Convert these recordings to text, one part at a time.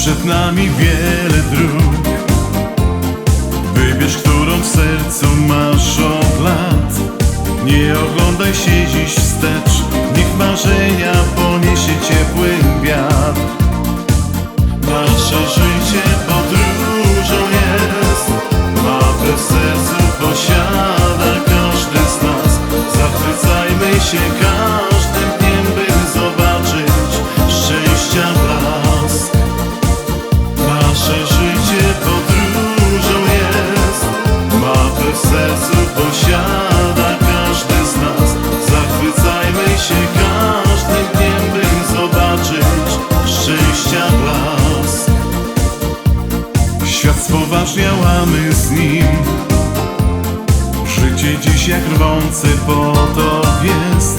Przed nami wiele dróg. Wybierz, którą w sercu masz od lat. Nie oglądaj się dziś wstecz, niech marzenia poniesie ciepły wiatr. Nasze życie podróżą jest, mapę w sercu posiada każdy z nas. Zachwycajmy się każdym dniem, by zobaczyć szczęścia blask. Nasze życie podróżą jest, mapę w sercu posiada każdy z nas. Zachwycajmy się każdym dniem, by zobaczyć szczęścia blask. Świat spoważniałamy z nim. Życie dziś jak rwący potok jest.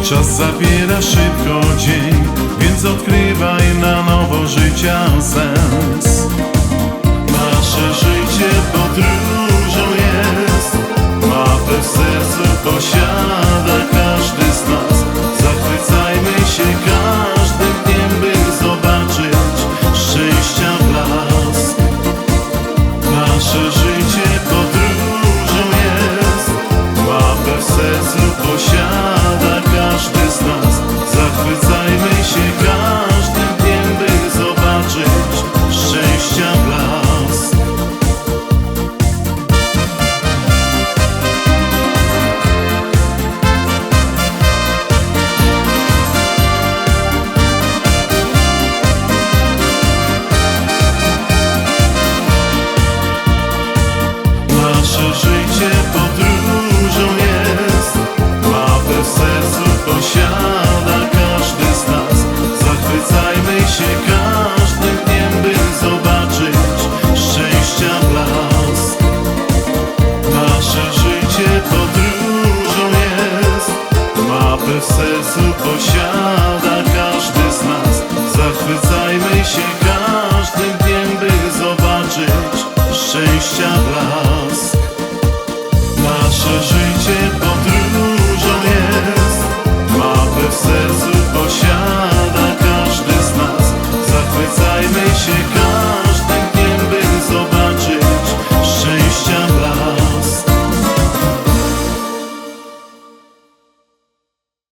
Czas zabiera szybko dzień, więc odkrywaj na nowo życia sens. Nasze życie podróżą jest, mapę w sercu posiada